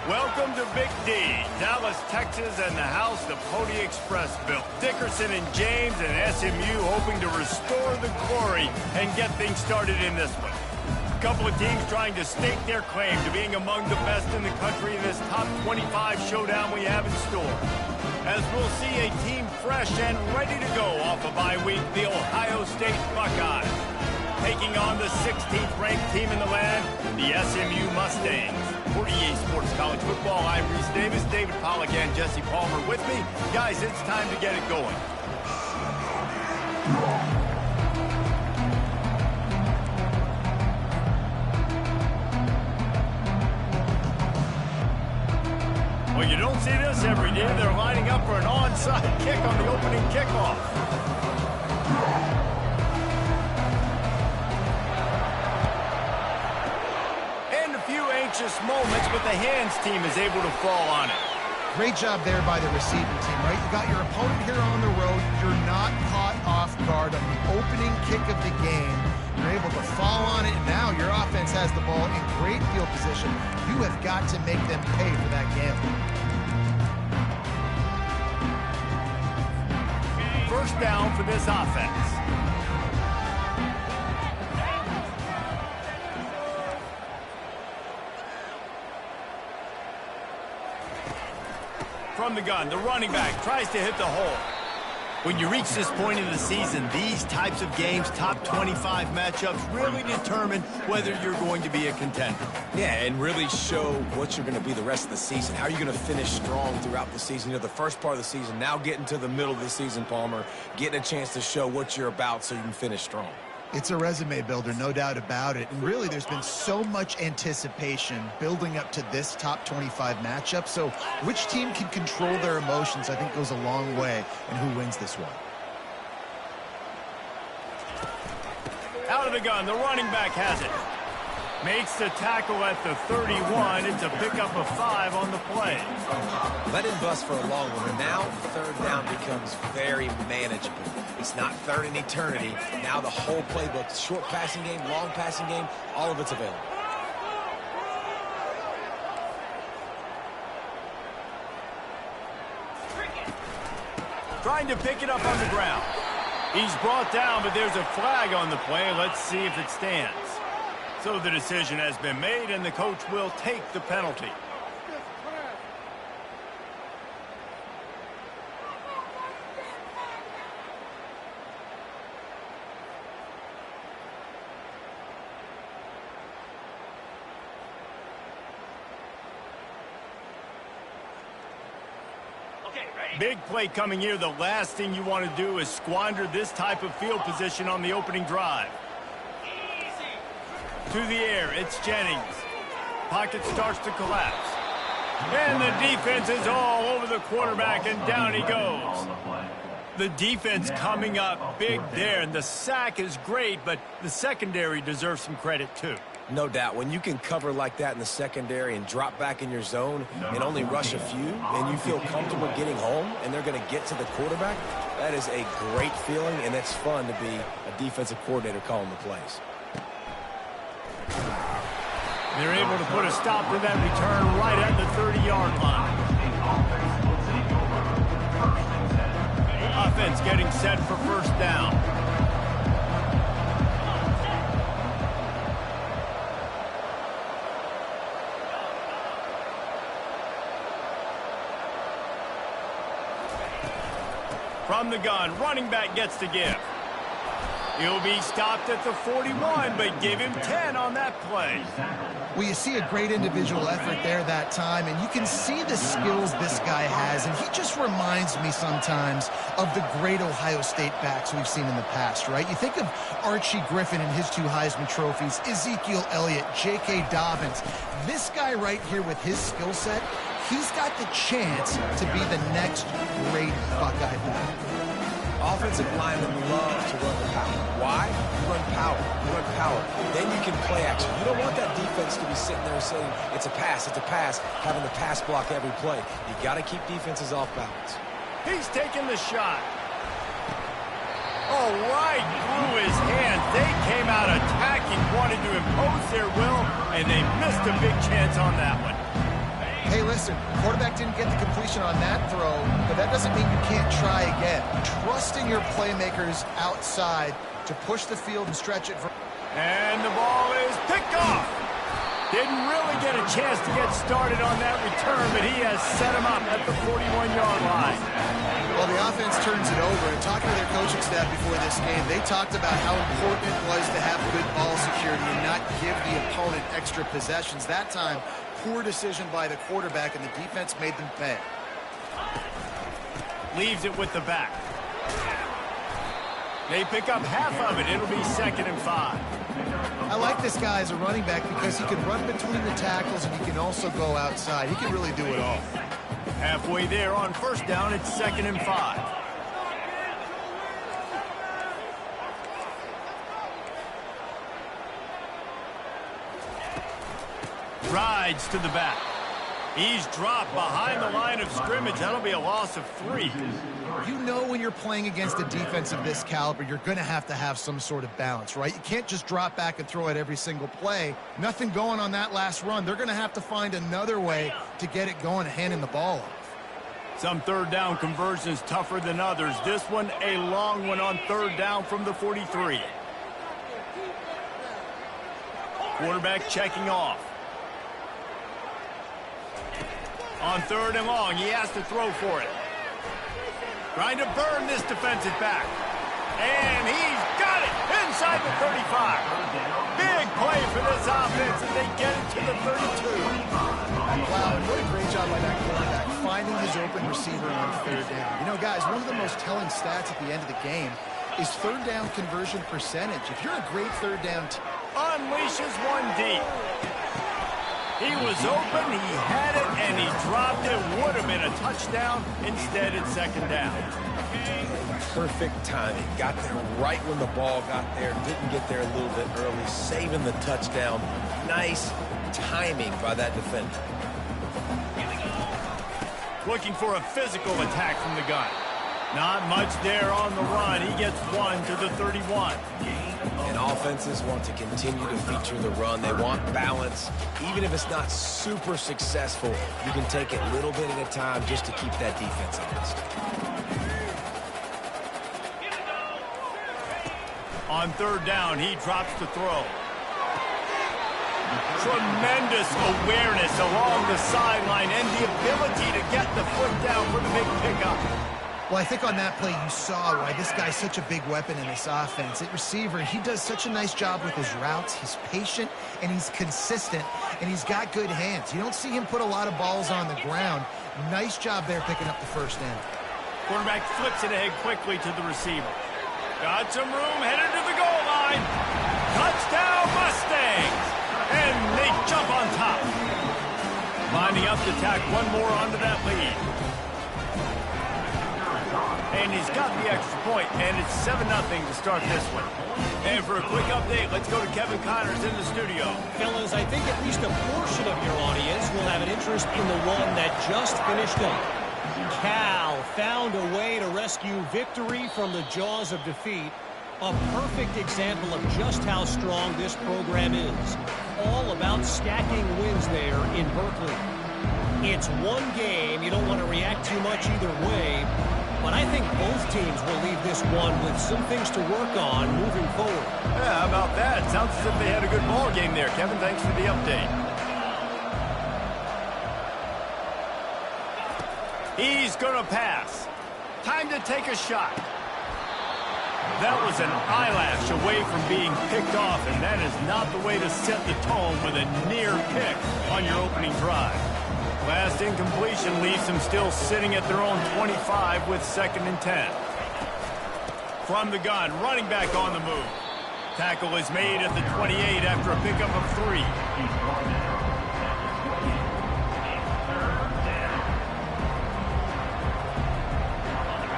Welcome to Big D, Dallas, Texas, and the house the Pony Express built. Dickerson and James and SMU hoping to restore the glory and get things started in this one. A couple of teams trying to stake their claim to being among the best in the country in this top 25 showdown we have in store. As we'll see a team fresh and ready to go off a bye week, the Ohio State Buckeyes. Taking on the 16th ranked team in the land, the SMU Mustangs. For EA Sports College Football, I'm Reese Davis, David Pollack, and Jesse Palmer with me. Guys, it's time to get it going. Well, you don't see this every day. They're lining up for an onside kick on the opening kickoff. Anxious moments, but the hands team is able to fall on it. Great job there by the receiving team, right? You got your opponent here on the road. You're not caught off guard on the opening kick of the game. You're able to fall on it, and now your offense has the ball in great field position. You have got to make them pay for that gamble. First down for this offense. From the gun, the running back tries to hit the hole. When you reach this point in the season, these types of games, top 25 matchups, really determine whether you're going to be a contender. Yeah, and really show what you're going to be the rest of the season. How are you going to finish strong throughout the season? You know, the first part of the season, now getting to the middle of the season, Palmer, getting a chance to show what you're about so you can finish strong. It's a resume builder, no doubt about it. And really, there's been so much anticipation building up to this top 25 matchup. So which team can control their emotions, I think, goes a long way in who wins this one. Out of the gun, the running back has it. Makes the tackle at the 31. It's a pickup of 5 on the play. Let him bust for a long one. And now third down becomes very manageable. It's not third in eternity. Now the whole playbook, short passing game, long passing game, all of it's available. Trying to pick it up on the ground. He's brought down, but there's a flag on the play. Let's see if it stands. So the decision has been made, and the coach will take the penalty. Big play coming here. The last thing you want to do is squander this type of field position on the opening drive. To the air, it's Jennings. Pocket starts to collapse. And the defense is all over the quarterback, and down he goes. The defense coming up big there, and the sack is great, but the secondary deserves some credit too. No doubt. When you can cover like that in the secondary and drop back in your zone and only rush a few, and you feel comfortable getting home and they're going to get to the quarterback, that is a great feeling, and it's fun to be a defensive coordinator calling the plays. They're able to put a stop to that return right at the 30-yard line. Offense getting set for first down. From the gun, running back gets to give. He'll be stopped at the 41, but give him 10 on that play. Well, you see a great individual effort there that time, and you can see the skills this guy has, and he just reminds me sometimes of the great Ohio State backs we've seen in the past, right? You think of Archie Griffin and his 2 Heisman trophies, Ezekiel Elliott, J.K. Dobbins. This guy right here with his skill set, he's got the chance to be the next great Buckeye back. Offensive linemen love to run the power. Why? You run power. You run power. Then you can play action. You don't want that defense to be sitting there saying, it's a pass, having the pass block every play. You got to keep defenses off balance. He's taking the shot. Oh, right through his hands. They came out attacking, wanted to impose their will, and they missed a big chance on that one. Hey, listen, quarterback didn't get the completion on that throw, but that doesn't mean you can't try again. Trusting your playmakers outside to push the field and stretch it. And the ball is picked off. Didn't really get a chance to get started on that return, but he has set him up at the 41-yard line. Well, the offense turns it over, and talking to their coaching staff before this game, they talked about how important it was to have good ball security and not give the opponent extra possessions. That time, poor decision by the quarterback, and the defense made them pay. Leaves it with the back. They pick up half of it. It'll be 2nd and 5. I like this guy as a running back because he can run between the tackles and he can also go outside. He can really do it all. Halfway there on 1st down, it's 2nd and 5. Rides to the back. He's dropped behind the line of scrimmage. That'll be a loss of 3. You know when you're playing against a defense of this caliber, you're going to have some sort of balance, right? You can't just drop back and throw it every single play. Nothing going on that last run. They're going to have to find another way to get it going, handing the ball off. Some 3rd down conversions tougher than others. This one, a long one on 3rd down from the 43. Quarterback checking off. On 3rd and long, he has to throw for it. Trying to burn this defensive back. And he's got it inside the 35. Big play for this offense as they get it to the 32. Wow, what a great job by that quarterback, finding his open receiver on 3rd down. You know, guys, one of the most telling stats at the end of the game is 3rd down conversion percentage. If you're a great 3rd down team, unleashes one deep. He was open, he had it, and he dropped it. Would have been a touchdown. Instead, it's 2nd down. Perfect timing. Got there right when the ball got there. Didn't get there a little bit early. Saving the touchdown. Nice timing by that defender. Looking for a physical attack from the gun. Not much there on the run. He gets 1 to the 31. And offenses want to continue to feature the run. They want balance. Even if it's not super successful, you can take it a little bit at a time just to keep that defense honest. On 3rd down, he drops the throw. Tremendous awareness along the sideline and the ability to get the foot down for the big pickup. well, I think on that play you saw why this guy's such a big weapon in this offense. At receiver, he does such a nice job with his routes. He's patient, and he's consistent, and he's got good hands. You don't see him put a lot of balls on the ground. Nice job there picking up the 1st down. Quarterback flips it ahead quickly to the receiver. Got some room, headed to the goal line. Touchdown, Mustangs! And they jump on top. Lining up to tack one more onto that lead. And he's got the extra point, and it's 7-0 to start this one. And for a quick update, let's go to Kevin Connors in the studio. Fellas, I think at least a portion of your audience will have an interest in the one that just finished up. Cal found a way to rescue victory from the jaws of defeat. A perfect example of just how strong this program is. All about stacking wins there in Berkeley. It's one game. You don't want to react too much either way. But I think both teams will leave this one with some things to work on moving forward. Yeah, how about that? Sounds as if they had a good ball game there. Kevin, thanks for the update. He's going to pass. Time to take a shot. That was an eyelash away from being picked off, and that is not the way to set the tone with a near pick on your opening drive. Last incompletion leaves them still sitting at their own 25 with 2nd and 10. From the gun, running back on the move. Tackle is made at the 28 after a pickup of 3.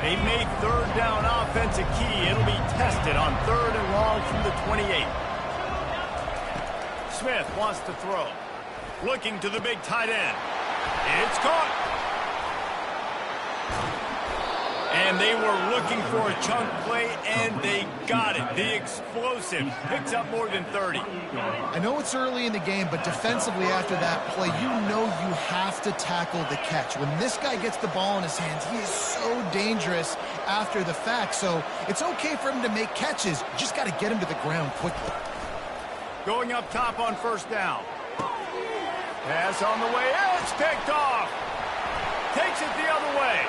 They've made 3rd down offense a key. It'll be tested on 3rd and long from the 28. Smith wants to throw. Looking to the big tight end. It's caught. And they were looking for a chunk play, and they got it. The explosive picks up more than 30. I know it's early in the game, but defensively after that play, you know you have to tackle the catch. When this guy gets the ball in his hands, he is so dangerous after the fact. So it's okay for him to make catches. You just got to get him to the ground quickly. Going up top on first down. Pass on the way. It's picked off. Takes it the other way.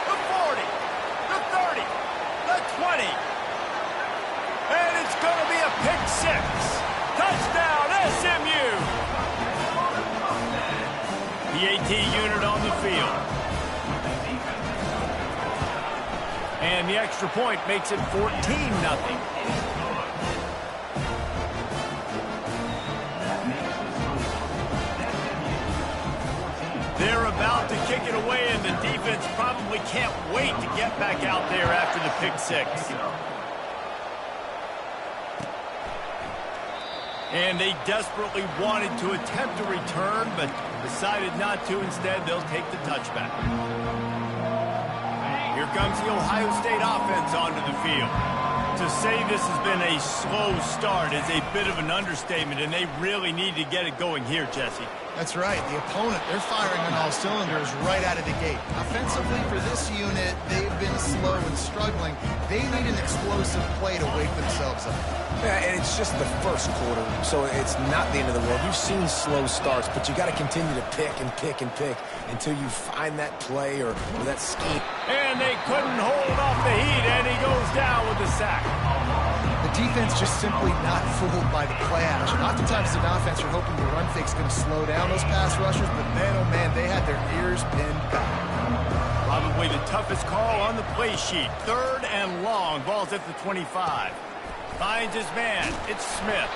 The 40, the 30, the 20. And it's going to be a pick six. Touchdown, SMU. The AT unit on the field. And the extra point makes it 14-0. They're about to kick it away, and the defense probably can't wait to get back out there after the pick six. And they desperately wanted to attempt a return, but decided not to. Instead, they'll take the touchback. Here comes the Ohio State offense onto the field. To say this has been a slow start is a bit of an understatement, and they really need to get it going here, Jesse. That's right. The opponent, they're firing on all cylinders right out of the gate. Offensively for this unit, they've been slow and struggling. They need an explosive play to wake themselves up. Yeah, and it's just the first quarter, so it's not the end of the world. You've seen slow starts, but you got to continue to pick and pick and pick until you find that play or that scheme. And they couldn't hold off the heat, and he goes down with the sack. The defense just simply not fooled by the play action. Oftentimes as an offense, you're hoping the run fake's going to slow down those pass rushers, but man, oh man, they had their ears pinned back. Probably the toughest call on the play sheet. 3rd and long. Ball's at the 25. Finds his man. It's Smith.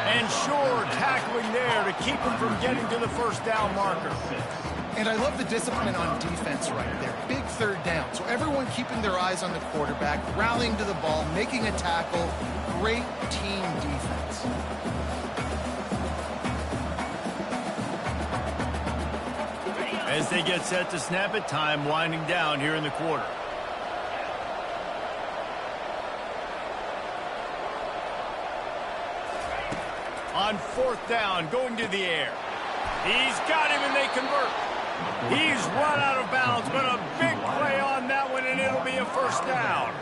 And Shore tackling there to keep him from getting to the first down marker. And I love the discipline on defense right there. Big 3rd down. So everyone keeping their eyes on the quarterback, rallying to the ball, making a tackle. Great team defense. As they get set to snap it, time winding down here in the quarter. On 4th down, going to the air. He's got him, and they convert. He's run out of bounds, but a big play on that one, and it'll be a first down.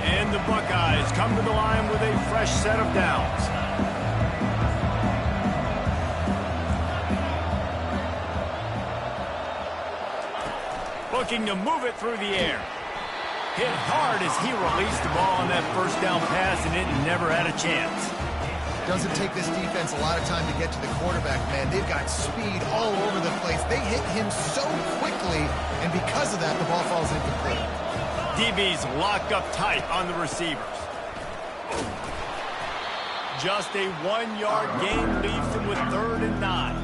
And the Buckeyes come to the line with a fresh set of downs. Looking to move it through the air. Hit hard as he released the ball on that first down pass, and it never had a chance. Doesn't take this defense a lot of time to get to the quarterback, man. They've got speed all over the place. They hit him so quickly, and because of that, the ball falls incomplete. DBs lock up tight on the receivers. Just a 1-yard gain leaves them with 3rd and 9.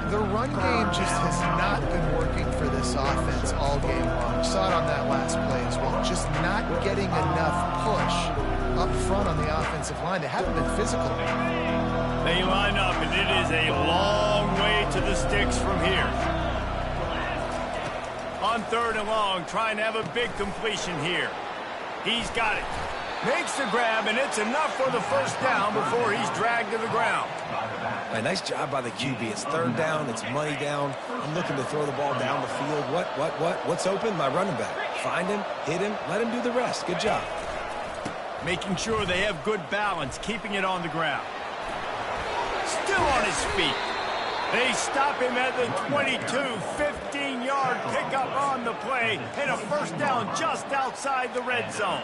The run game just has not been working for this offense all game long. We saw it on that last play as well. Just not getting enough push up front on the offensive line. They haven't been physical. They line up, and it is a long way to the sticks from here. On 3rd and long, trying to have a big completion here. He's got it. Makes the grab, and it's enough for the first down before he's dragged to the ground. A nice job by the QB. It's 3rd down. It's money down. I'm looking to throw the ball down the field. What's open? My running back. Find him, hit him, let him do the rest. Good job. Making sure they have good balance, keeping it on the ground. Still on his feet. They stop him at the 22, 15-yard pickup on the play, and a first down just outside the red zone.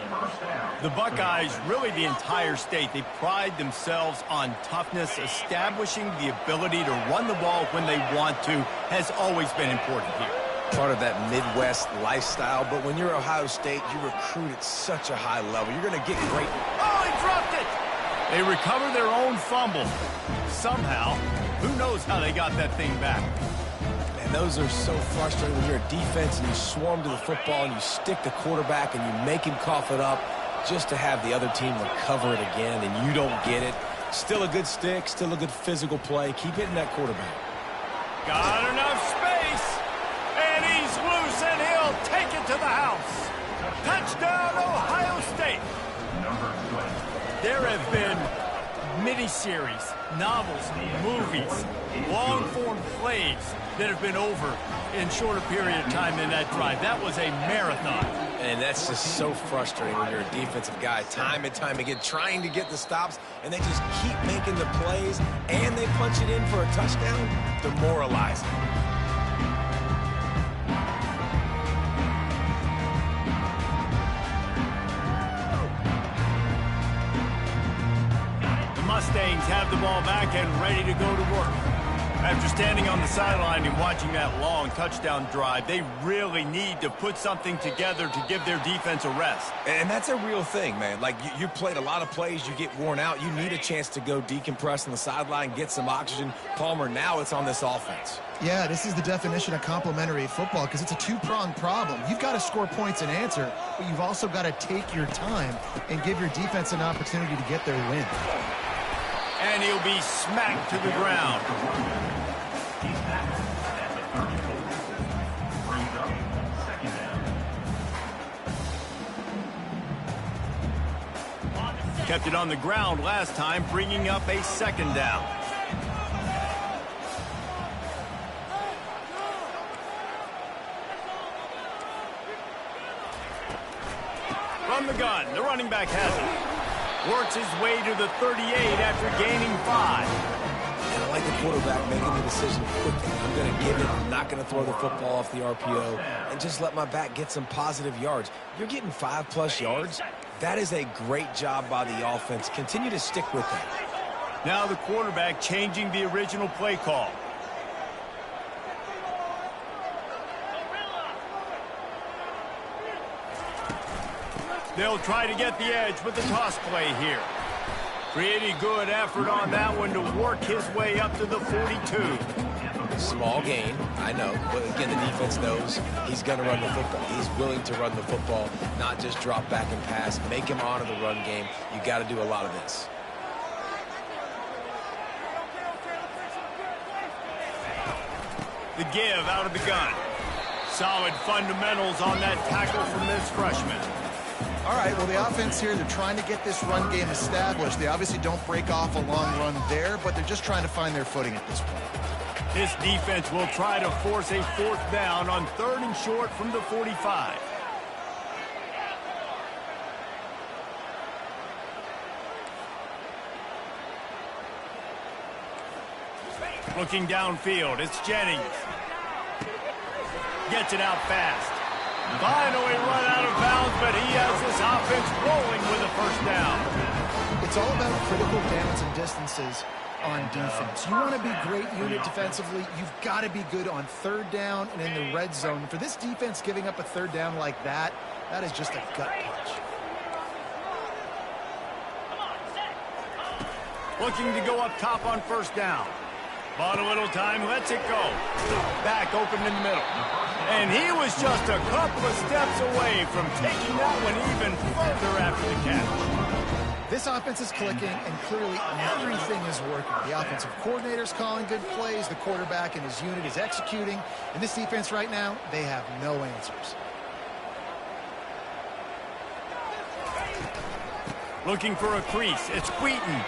The Buckeyes, really the entire state, they pride themselves on toughness. Establishing the ability to run the ball when they want to has always been important here. Part of that Midwest lifestyle, but when you're Ohio State, you recruit at such a high level. You're going to get great. Oh, he dropped it! They recover their own fumble. Somehow, who knows how they got that thing back. Man, And those are so frustrating when you're a defense and you swarm to the football and you stick the quarterback and you make him cough it up just to have the other team recover it again and you don't get it. Still a good stick, still a good physical play. Keep hitting that quarterback. Got enough space, and he's loose, and he'll take it to the house. Touchdown, Ohio State. There have been miniseries, novels, movies, long-form plays that have been over in shorter period of time than that drive. That was a marathon. And that's just so frustrating when you're a defensive guy, time and time again, trying to get the stops, and they just keep making the plays, and they punch it in for a touchdown. Demoralizing. The Mustangs have the ball back and ready to go to work. After standing on the sideline and watching that long touchdown drive, they really need to put something together to give their defense a rest. And that's a real thing, man. Like, you played a lot of plays, you get worn out. You need a chance to go decompress on the sideline, get some oxygen. Palmer, now it's on this offense. Yeah, this is the definition of complementary football because it's a two-pronged problem. You've got to score points and answer, but you've also got to take your time and give your defense an opportunity to get their win. And he'll be smacked to the ground. Kept it on the ground last time, bringing up a second down. From the gun, the running back has it. Works his way to the 38 after gaining 5. And I like the quarterback making the decision quickly. I'm going to give it. I'm not going to throw the football off the RPO and just let my back get some positive yards. You're getting 5+ yards. That is a great job by the offense. Continue to stick with that. Now the quarterback changing the original play call. They'll try to get the edge with the toss play here. Pretty good effort on that one to work his way up to the 42. Small gain, I know, but again, the defense knows he's going to run the football. He's willing to run the football, not just drop back and pass. Make him honor the run game. You got to do a lot of this. The give out of the gun. Solid fundamentals on that tackle from this freshman. All right, well, the offense here, they're trying to get this run game established. They obviously don't break off a long run there, but they're just trying to find their footing at this point. This defense will try to force a 4th down on 3rd and short from the 45. Looking downfield, it's Jennings. Gets it out fast. Finally run out of bounds, but he has this offense rolling with a 1st down. It's all about critical downs and distances on defense. You want to be great unit defensively, you've got to be good on 3rd down and in the red zone. For this defense, giving up a 3rd down like that, that is just a gut punch. Looking to go up top on 1st down. Bought a little time, lets it go. Back open in the middle. And he was just a couple of steps away from taking that one even further after the catch. This offense is clicking, and clearly everything is working. The offensive coordinator's calling good plays, the quarterback and his unit is executing, and this defense right now, they have no answers. Looking for a crease, it's Wheaton.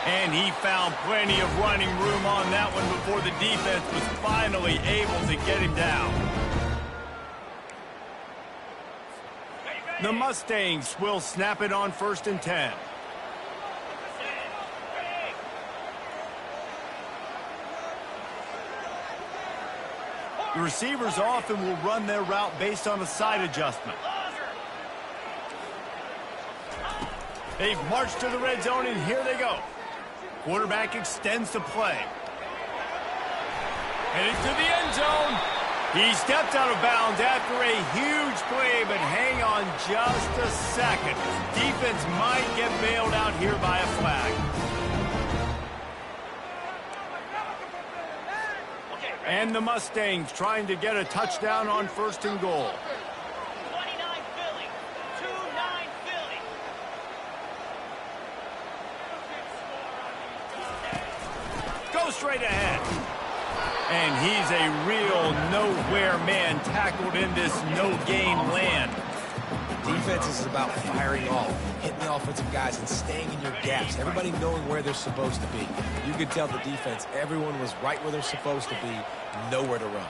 And he found plenty of running room on that one before the defense was finally able to get him down. The Mustangs will snap it on 1st and 10. The receivers often will run their route based on a side adjustment. They've marched to the red zone, and here they go. Quarterback extends the play. Headed to the end zone. He stepped out of bounds after a huge play, but hang on just a second. Defense might get bailed out here by a flag. And the Mustangs trying to get a touchdown on 1st and goal. 29 Philly. 2-9 Philly. Go straight ahead. And he's a real nowhere man tackled in this no-gain land. Defense is about firing off, hitting the offensive guys and staying in your gaps. Everybody knowing where they're supposed to be. You could tell the defense, everyone was right where they're supposed to be, nowhere to run.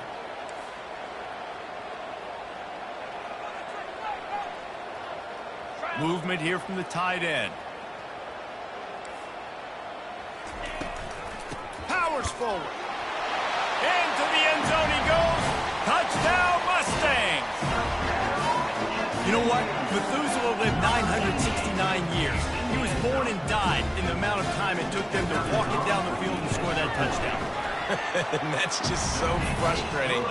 Movement here from the tight end. Powers forward. Into the end zone he goes. Touchdown, Mustangs. You know what? Methuselah lived 969 years. He was born and died in the amount of time it took them to walk it down the field and score that touchdown. And that's just so frustrating.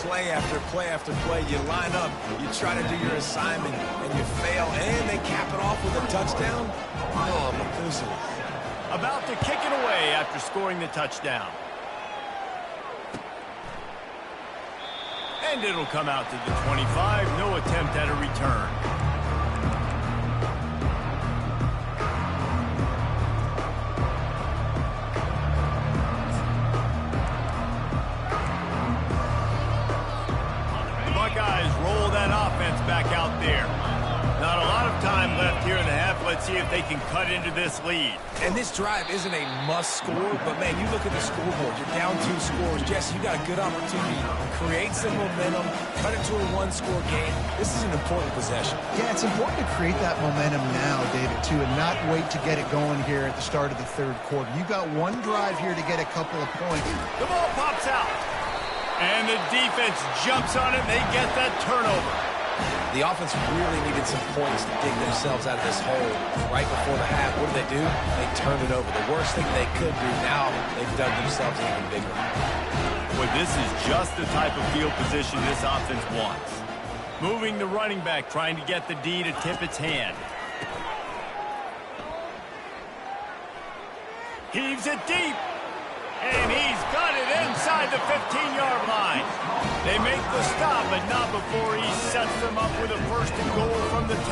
Play after play after play. You line up, you try to do your assignment, and you fail, and they cap it off with a touchdown. Oh, Methuselah. About to kick it away after scoring the touchdown. And it'll come out to the 25. No attempt at a return. Buckeyes roll that offense back out there. Not a lot of time left here in the half. Let's see if they can cut into this lead. And this drive isn't a must score, but man, you look at the scoreboard. You're down 2 scores. Jesse, you got a good opportunity. Create some momentum. Cut it to a 1-score game. This is an important possession. Yeah, it's important to create that momentum now, David, too, and not wait to get it going here at the start of the 3rd quarter. You got one drive here to get a couple of points. The ball pops out. And the defense jumps on it. They get that turnover. The offense really needed some points to dig themselves out of this hole right before the half. What did they do? They turned it over. The worst thing they could do. Now they've dug themselves even bigger. Well, this is just the type of field position this offense wants. Moving the running back, trying to get the D to tip its hand. Heaves it deep. And he's got it inside the 15-yard line. They make the stop, but not before he sets them up with a 1st and goal from the 10.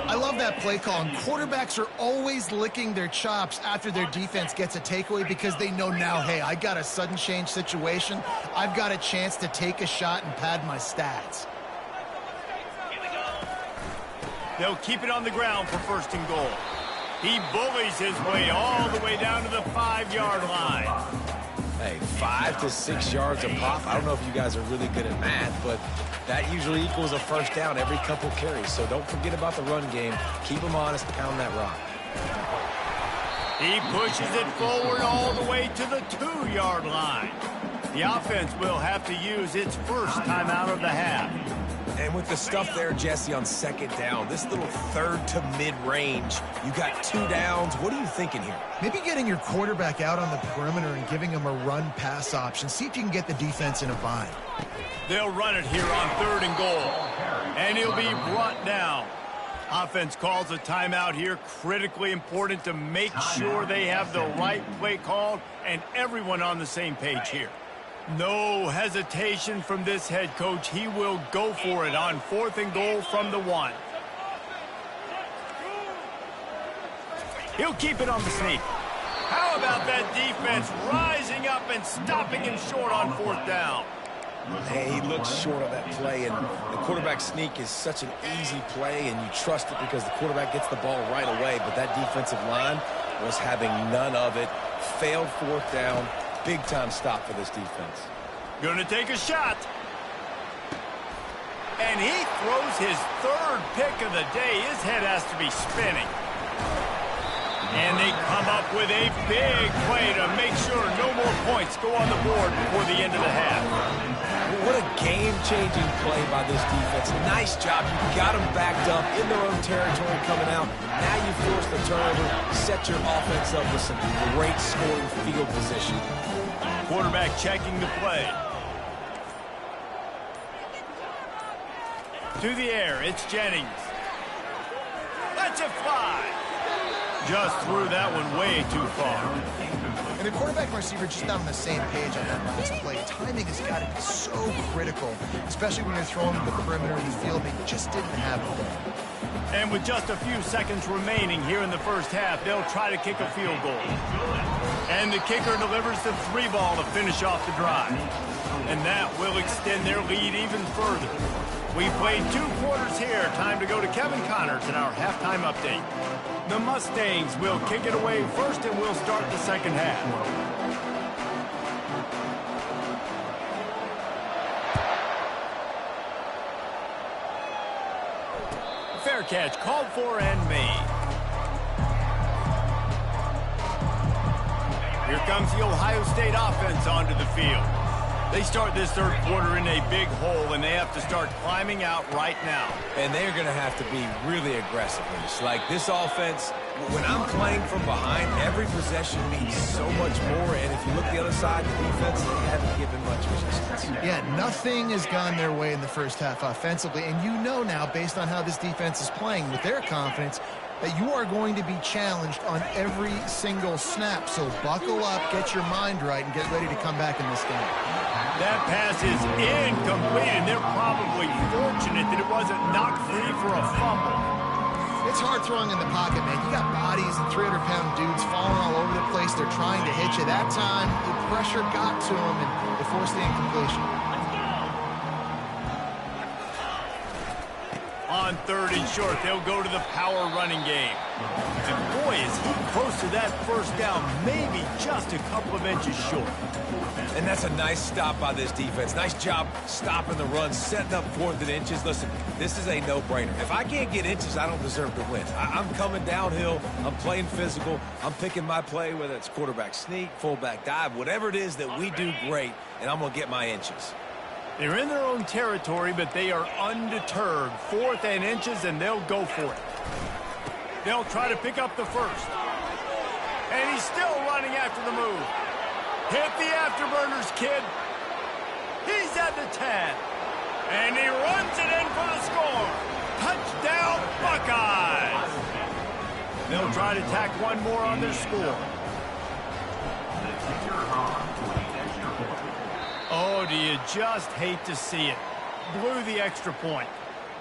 I love that play call, and quarterbacks are always licking their chops after their defense gets a takeaway because they know now, hey, I got a sudden change situation. I've got a chance to take a shot and pad my stats. They'll keep it on the ground for 1st and goal. He bullies his way all the way down to the 5-yard line. Hey, 5 to 6 yards a pop. I don't know if you guys are really good at math, but that usually equals a 1st down every couple carries. So don't forget about the run game. Keep them honest, pound that rock. He pushes it forward all the way to the 2-yard line. The offense will have to use its first timeout of the half. And with the stuff there, Jesse, on 2nd down, this little 3rd to mid-range, you got 2 downs. What are you thinking here? Maybe getting your quarterback out on the perimeter and giving him a run-pass option. See if you can get the defense in a bind. They'll run it here on 3rd and goal. And he'll be brought down. Offense calls a timeout here. Critically important to make sure they have the right play called and everyone on the same page here. No hesitation from this head coach. He will go for it on 4th and goal from the 1. He'll keep it on the sneak. How about that defense rising up and stopping him short on 4th down? Hey, he looks short of that play, and the quarterback sneak is such an easy play, and you trust it because the quarterback gets the ball right away, but that defensive line was having none of it. Failed 4th down. Big-time stop for this defense. Gonna take a shot. And he throws his 3rd pick of the day. His head has to be spinning. And they come up with a big play to make sure no more points go on the board before the end of the half. What a game-changing play by this defense. Nice job. You got them backed up in their own territory coming out. Now you force the turnover, set your offense up with some great scoring field position. Quarterback checking the play. To the air, it's Jennings. Let's it fly. Just threw that one way too far. And the quarterback and receiver just not on the same page on that last play. Timing has got to be so critical, especially when you're throwing to the perimeter of the field. They just didn't have it there. And with just a few seconds remaining here in the first half, they'll try to kick a field goal. And the kicker delivers the 3 ball to finish off the drive. And that will extend their lead even further. We played 2 quarters here. Time to go to Kevin Connors in our halftime update. The Mustangs will kick it away first, and we'll start the second half. Fair catch called for and made. Here comes the Ohio State offense onto the field. They start this third quarter in a big hole, and they have to start climbing out right now. And they're going to have to be really aggressive in this. Like this offense, when I'm playing from behind, every possession means so much more. And if you look the other side, the defense, they haven't given much resistance. Yeah, nothing has gone their way in the first half offensively. And you know now, based on how this defense is playing with their confidence, that you are going to be challenged on every single snap. So buckle up, get your mind right, and get ready to come back in this game. That pass is incomplete, and they're probably fortunate that it wasn't knocked free for a fumble. It's hard throwing in the pocket, man. You got bodies and 300-pound dudes falling all over the place. They're trying to hit you. That time, the pressure got to them, and they forced the incompletion. On 3rd and short, they'll go to the power running game. And boy, is he close to that first down, maybe just a couple of inches short. And that's a nice stop by this defense. Nice job stopping the run, setting up 4th and inches. Listen, this is a no-brainer. If I can't get inches, I don't deserve to win. I'm coming downhill. I'm playing physical. I'm picking my play, whether it's quarterback sneak, fullback dive, whatever it is that we do great, and I'm going to get my inches. They're in their own territory, but they are undeterred. 4th and inches, and they'll go for it. They'll try to pick up the first. And he's still running after the move. Hit the afterburners, kid. He's at the 10. And he runs it in for the score. Touchdown, Buckeyes. They'll try to tack one more on their score. Oh, do you just hate to see it? Blew the extra point.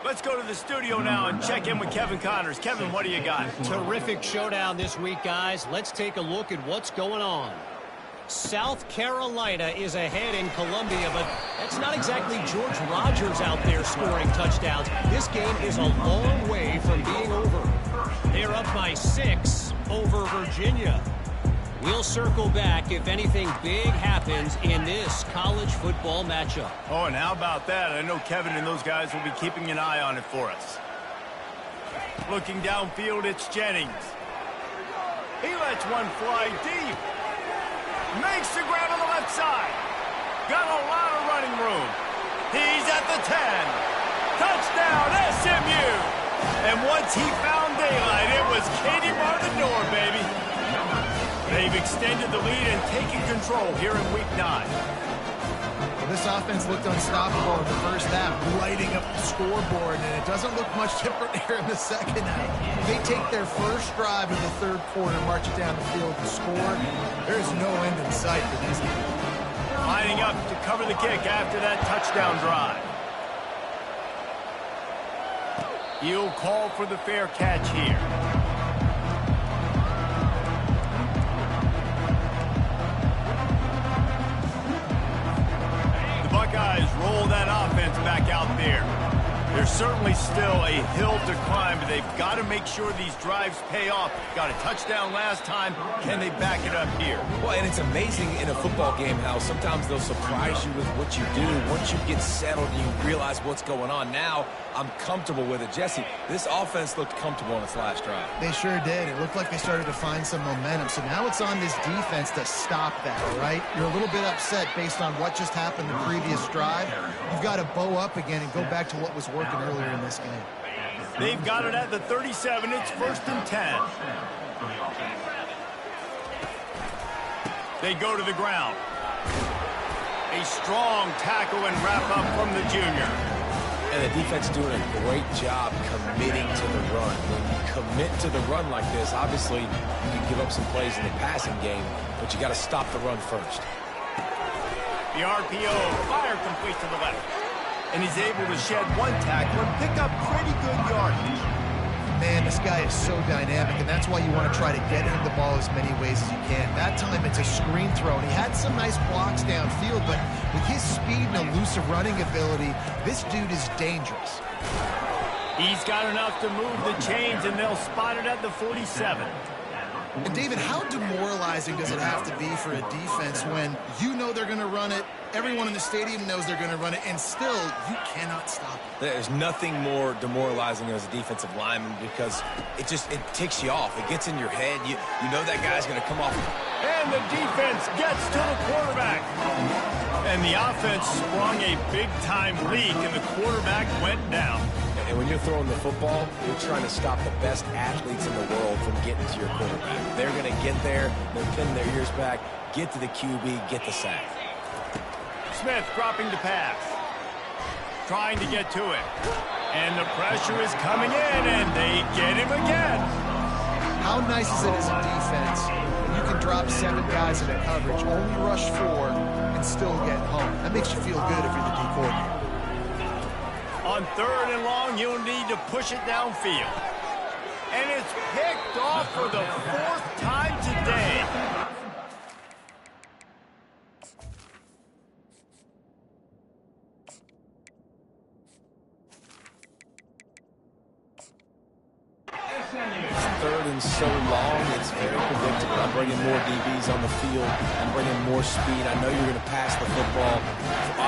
Let's go to the studio now and check in with Kevin Connors. Kevin, what do you got? Terrific showdown this week, guys. Let's take a look at what's going on. South Carolina is ahead in Columbia, but that's not exactly George Rogers out there scoring touchdowns. This game is a long way from being over. They're up by 6 over Virginia. We'll circle back if anything big happens in this college football matchup. Oh, and how about that? I know Kevin and those guys will be keeping an eye on it for us. Looking downfield, it's Jennings. He lets one fly deep. Makes the grab on the left side. Got a lot of running room. He's at the 10. Touchdown, SMU. And once he found daylight, it was Katie bar the door, baby. They've extended the lead and taken control here in Week 9. Well, this offense looked unstoppable in the first half, lighting up the scoreboard, and it doesn't look much different here in the second half. They take their first drive in the third quarter, march it down the field to score. There's no end in sight for this game. Lining up to cover the kick after that touchdown drive. He'll call for the fair catch here. Buckeyes roll that offense back out there. There's certainly still a hill to climb, but they've got to make sure these drives pay off. Got a touchdown last time. Can they back it up here? Well, and it's amazing in a football game how sometimes they'll surprise you with what you do. Once you get settled and you realize what's going on, now I'm comfortable with it. Jesse, this offense looked comfortable on its last drive. They sure did. It looked like they started to find some momentum. So now it's on this defense to stop that, all right? You're a little bit upset based on what just happened the previous drive. You've got to bow up again and go back to what was working earlier in this game. They've got it at the 37. It's 1st and 10. They go to the ground. A strong tackle and wrap up from the junior. And the defense doing a great job committing to the run. When you commit to the run like this, obviously you can give up some plays in the passing game, but you got to stop the run first. The RPO, fire complete to the left. And he's able to shed one tackle and pick up pretty good yardage. Man, this guy is so dynamic, and that's why you want to try to get him the ball as many ways as you can. That time, it's a screen throw, and he had some nice blocks downfield, but with his speed and elusive running ability, this dude is dangerous. He's got enough to move the chains, and they'll spot it at the 47. And David, how demoralizing does it have to be for a defense when you know they're going to run it, everyone in the stadium knows they're going to run it, and still you cannot stop it? There's nothing more demoralizing as a defensive lineman because it ticks you off. It gets in your head. You know that guy's going to come off. And the defense gets to the quarterback. And the offense sprung a big-time leak, and the quarterback went down. And when you're throwing the football, you're trying to stop the best athletes in the world from getting to your quarterback. They're going to get there, they're pinning their ears back, get to the QB, get the sack. Smith dropping the pass. Trying to get to it. And the pressure is coming in, and they get him again. How nice is it as a defense when you can drop 7 guys in a coverage, only rush 4, and still get home? That makes you feel good if you're the D coordinator. On 3rd and long, you'll need to push it downfield. And it's picked off for the 4th time today. Third and so long, it's very predictable. I'm bringing more DBs on the field. I'm bringing more speed. I know you're going to pass the football.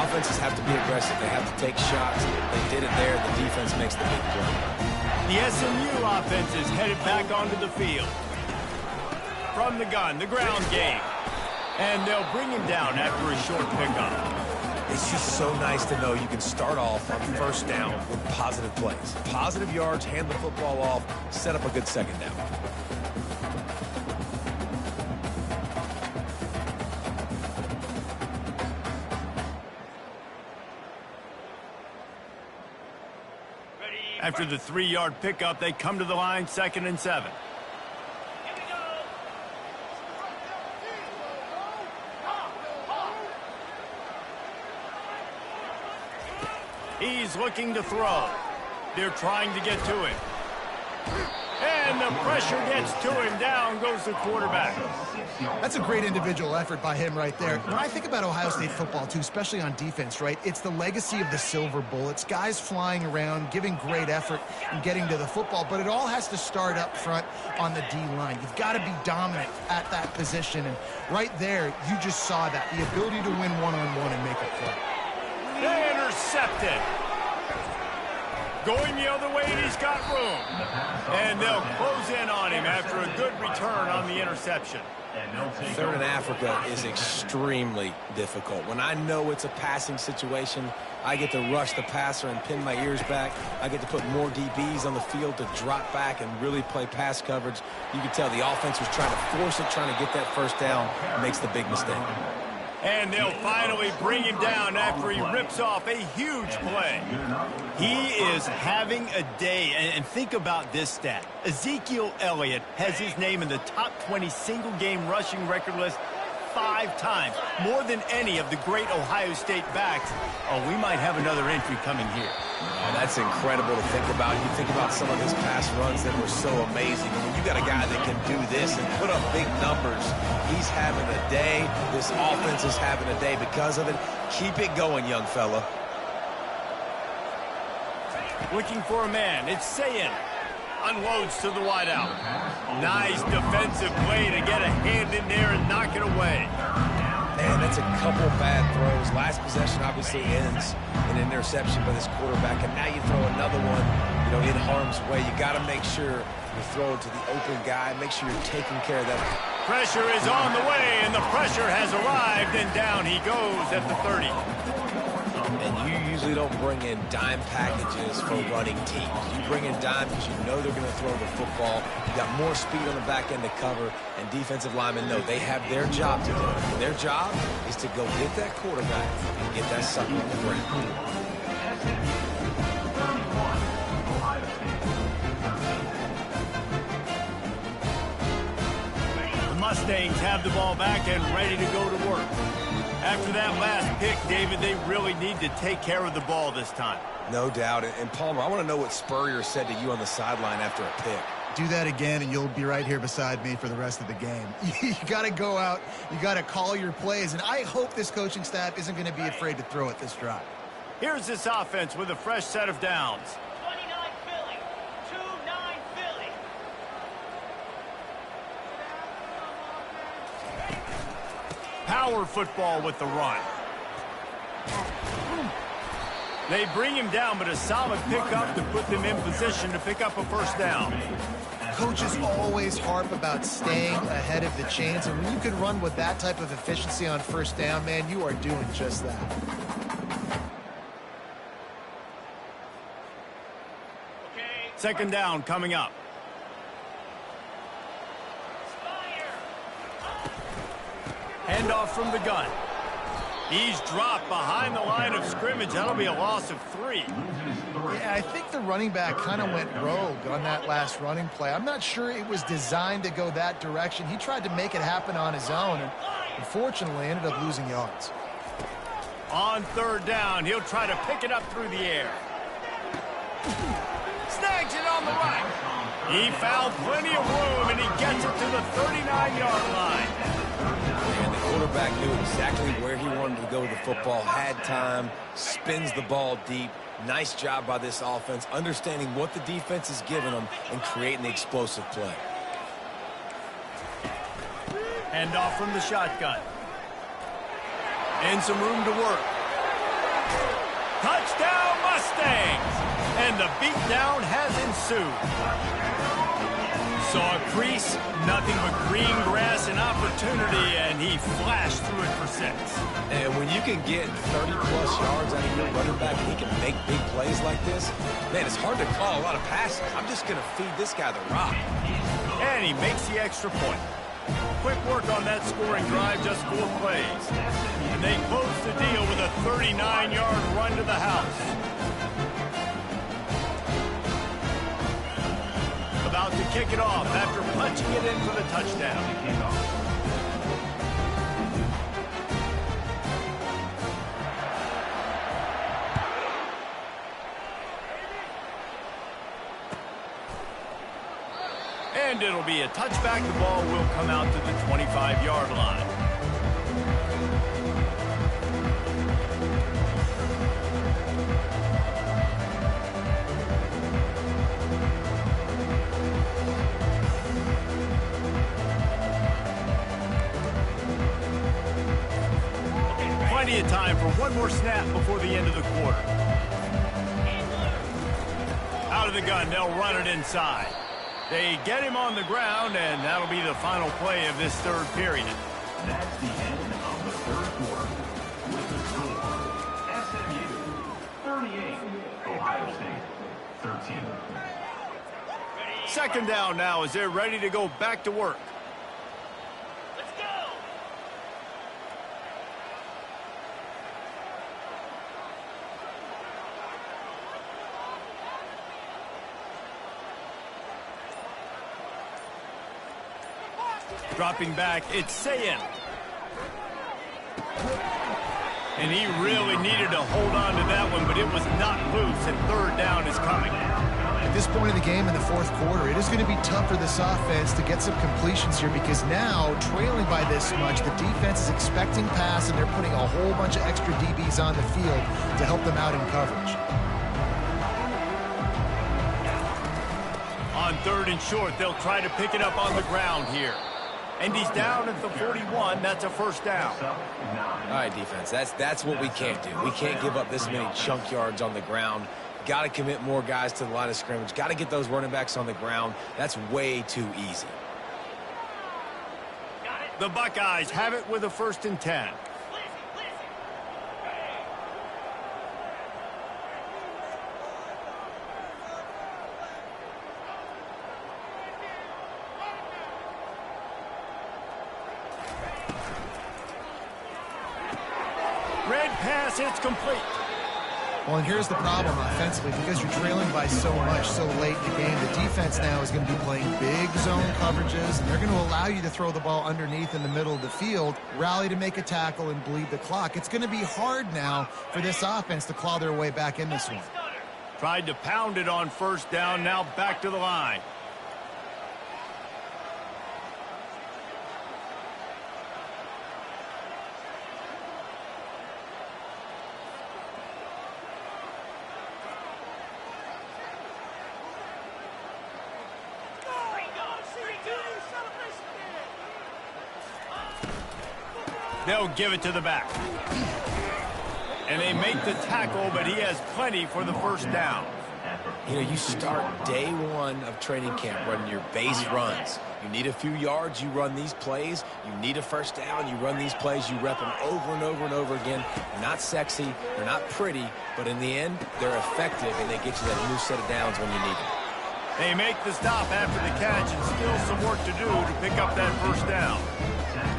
Offenses have to be aggressive. They have to take shots. They did it there. The defense makes the big play. The SMU offense is headed back onto the field. From the gun, the ground game. And they'll bring him down after a short pickup. It's just so nice to know you can start off on 1st down with positive plays. Positive yards, hand the football off, set up a good 2nd down. After the 3-yard pickup, they come to the line, 2nd and 7. He's looking to throw. They're trying to get to it. And the pressure gets to him. Down goes the quarterback. That's a great individual effort by him right there. When I think about Ohio State football, too, especially on defense, right, it's the legacy of the Silver Bullets, guys flying around, giving great effort and getting to the football, but it all has to start up front on the D-line. You've got to be dominant at that position, and right there, you just saw that, the ability to win one-on-one and make a play. They intercepted. Going the other way, and he's got room. And they'll close in on him after a good return on the interception. 3rd in Africa is extremely difficult. When I know it's a passing situation, I get to rush the passer and pin my ears back. I get to put more DBs on the field to drop back and really play pass coverage. You can tell the offense was trying to force it, trying to get that 1st down, makes the big mistake. And they'll finally bring him down after he rips off a huge play. He is having a day. And think about this stat. Ezekiel Elliott has his name in the top 20 single-game rushing record list 5 times, more than any of the great Ohio State backs. Oh, we might have another entry coming here. Oh, that's incredible to think about. You think about some of his pass runs that were so amazing. And when you got a guy that can do this and put up big numbers, he's having a day. This offense is having a day because of it. Keep it going, young fella. Looking for a man. It's Sayin. Unloads to the wideout. Nice defensive play to get a hand in there and knock it away. Man, that's a couple bad throws. Last possession obviously ends in an interception by this quarterback, and now you throw another one, in harm's way. You got to make sure you throw it to the open guy. Make sure you're taking care of that. Pressure is on the way, and the pressure has arrived, and down he goes at the 30. And you usually don't bring in dime packages for running teams. You bring in dime because you know they're going to throw the football. You got more speed on the back end to cover, and defensive linemen know they have their job to do. And their job is to go get that quarterback and get that sucker on the ground. Mustangs have the ball back and ready to go to work. After that last pick, David, they really need to take care of the ball this time. No doubt. And Palmer, I want to know what Spurrier said to you on the sideline after a pick. Do that again, and you'll be right here beside me for the rest of the game. You got to go out. You got to call your plays, and I hope this coaching staff isn't going to be afraid to throw it this drive. Here's this offense with a fresh set of downs. 29 Philly. 2-9 Philly. Power football with the run. They bring him down, but a solid pickup to put them in position to pick up a first down. Coaches always harp about staying ahead of the chains, and when you can run with that type of efficiency on first down, man, you are doing just that. Second down coming up. Handoff from the gun. He's dropped behind the line of scrimmage. That'll be a loss of 3. Yeah, I think the running back kind of went rogue on that last running play. I'm not sure it was designed to go that direction. He tried to make it happen on his own, and unfortunately ended up losing yards. On third down, he'll try to pick it up through the air. Snags it on the right. He found plenty of room, and he gets it to the 39-yard line. And the quarterback knew exactly where he wanted to go with the football, had time, spins the ball deep. Nice job by this offense, understanding what the defense is giving them and creating the explosive play. Handoff from the shotgun. And some room to work. Touchdown, Mustangs! And the beatdown has ensued. Saw a crease, nothing but green grass and opportunity, and he flashed through it for 6. And when you can get 30-plus yards out of your running back and he can make big plays like this, man, it's hard to call a lot of passes. I'm just going to feed this guy the rock. And he makes the extra point. Quick work on that scoring drive, just 4 plays. And they close the deal with a 39-yard run to the house. About to kick it off after punching it in for the touchdown. And it'll be a touchback. The ball will come out to the 25-yard line. Plenty of time for one more snap before the end of the quarter. Out of the gun, they'll run it inside. They get him on the ground, and that'll be the final play of this third period. That's the end of the third quarter. With the score, SMU 38, Ohio State 13. Second down now as they're ready to go back to work. Let's go. Dropping back, it's Sayin. And he really needed to hold on to that one, but it was not loose, and third down is coming. At this point in the game in the fourth quarter, it is going to be tough for this offense to get some completions here because now, trailing by this much, the defense is expecting pass, and they're putting a whole bunch of extra DBs on the field to help them out in coverage. On third and short, they'll try to pick it up on the ground here. And he's down at the 41. That's a first down. All right, defense, that's what we can't do. We can't give up this many chunk yards on the ground. Got to commit more guys to the line of scrimmage. Got to get those running backs on the ground. That's way too easy. The Buckeyes have it with a 1st and 10. Red pass, it's complete. Well, and here's the problem offensively. Because you're trailing by so much so late in the game, the defense now is going to be playing big zone coverages, and they're going to allow you to throw the ball underneath in the middle of the field, rally to make a tackle, and bleed the clock. It's going to be hard now for this offense to claw their way back in this one. Tried to pound it on first down, now back to the line. They'll give it to the back. And they make the tackle, but he has plenty for the first down. You know, you start day one of training camp running your base runs. You need a few yards, you run these plays. You need a first down, you run these plays. You rep them over and over and over again. They're not sexy, they're not pretty, but in the end, they're effective, and they get you that new set of downs when you need them. They make the stop after the catch, and still some work to do to pick up that first down.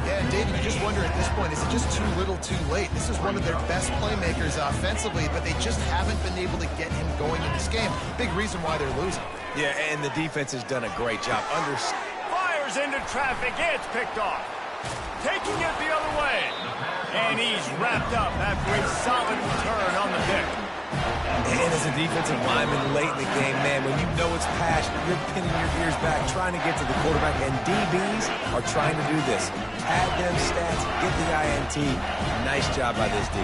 Yeah, David, you just wonder at this point, is it just too little too late? This is one of their best playmakers offensively, but they just haven't been able to get him going in this game. Big reason why they're losing. Yeah, and the defense has done a great job. Fires into traffic. It's picked off. Taking it the other way. And he's wrapped up after a solid return on the pick. And as a defensive lineman late in the game, man, when you know it's passed, you're pinning your ears back, trying to get to the quarterback, and DBs are trying to do this. Pad them stats, get the INT. Nice job by this D.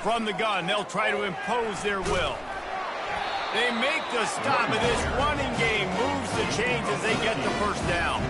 From the gun, they'll try to impose their will. They make the stop, and this running game moves the chains as they get the first down.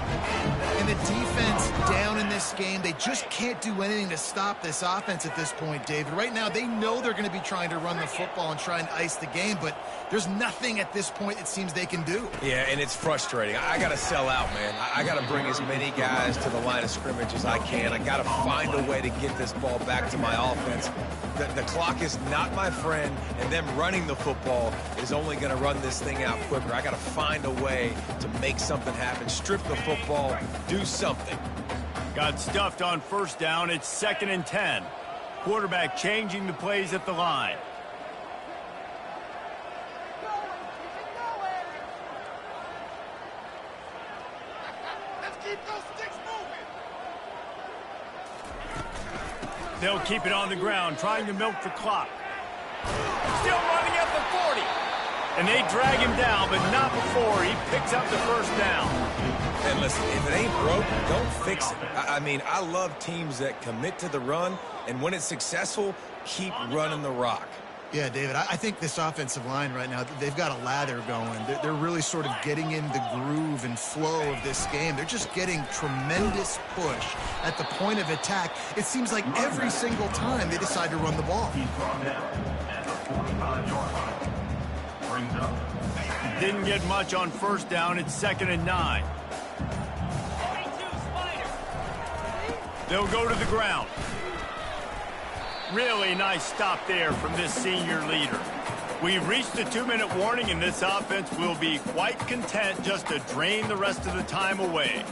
And the defense down in this game, they just can't do anything to stop this offense at this point, David. Right now, they know they're going to be trying to run the football and try and ice the game, but there's nothing at this point it seems they can do. Yeah, and it's frustrating. I got to sell out, man. I got to bring as many guys to the line of scrimmage as I can. I got to find a way to get this ball back to my offense. The clock is not my friend, and them running the football is only going to run this thing out quicker. I got to find a way to make something happen, strip the football, do something. Got stuffed on first down. It's 2nd and 10. Quarterback changing the plays at the line. They'll keep it on the ground, trying to milk the clock. Still running at the 40. And they drag him down, but not before he picks up the first down. And listen, if it ain't broke, don't fix it. I mean, I love teams that commit to the run, and when it's successful, keep running the rock. Yeah, David, I think this offensive line right now, they've got a lather going. They're really sort of getting in the groove and flow of this game. They're just getting tremendous push at the point of attack. It seems like every single time they decide to run the ball. He's brought down at the 45-yard line. Brings up. Didn't get much on first down. It's 2nd and 9. 42 Spider. They'll go to the ground. Really nice stop there from this senior leader. We've reached the 2-minute warning, and this offense will be quite content just to drain the rest of the time away.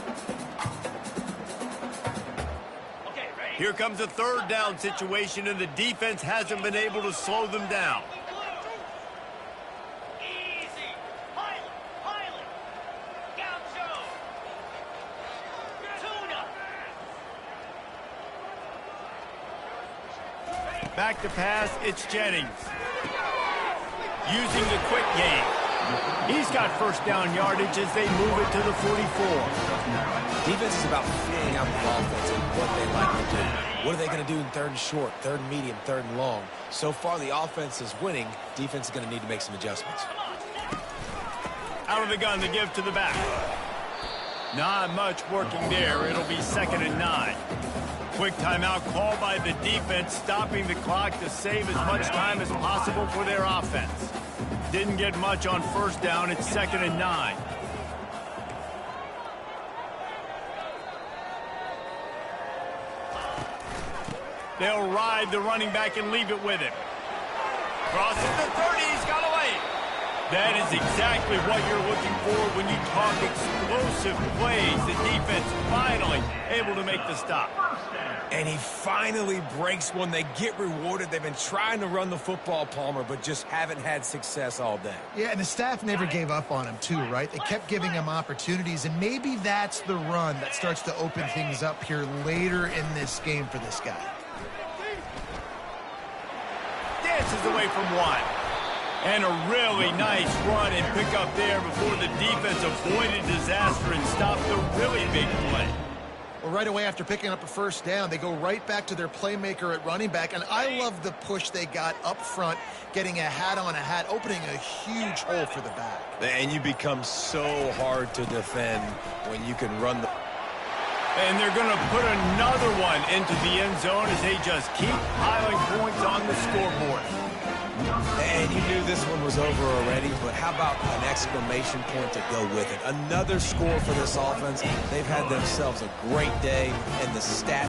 Okay, ready? Here comes a 3rd down situation, and the defense hasn't been able to slow them down. Easy. Pilot. Gaucho. Tuna. Back to pass, it's Jennings. Using the quick game. He's got first down yardage as they move it to the 44. Defense is about figuring out the offense and what they like to do. What are they going to do in 3rd and short, 3rd and medium, 3rd and long? So far, the offense is winning. Defense is going to need to make some adjustments. Out of the gun to give to the back. Not much working there. It'll be 2nd and 9. Quick timeout called by the defense, stopping the clock to save as much time as possible for their offense. Didn't get much on first down. It's 2nd and 9. They'll ride the running back and leave it with him. Crosses the 30. He's got away. That is exactly what you're looking for when you talk explosive plays. The defense finally able to make the stop. And he finally breaks one. They get rewarded. They've been trying to run the football, Palmer, but just haven't had success all day. Yeah, and the staff never gave up on him, too, right? They kept giving him opportunities, and maybe that's the run that starts to open things up here later in this game for this guy. Dances away from one. And a really nice run and pick up there before the defense avoided disaster and stopped the really big play. Well, right away after picking up a first down, they go right back to their playmaker at running back, and I love the push they got up front, getting a hat on a hat, opening a huge hole for the back. And you become so hard to defend when you can run the... And they're going to put another one into the end zone as they just keep piling points on the scoreboard. And you knew this one was over already, but how about an exclamation point to go with it? Another score for this offense. They've had themselves a great day, and the stats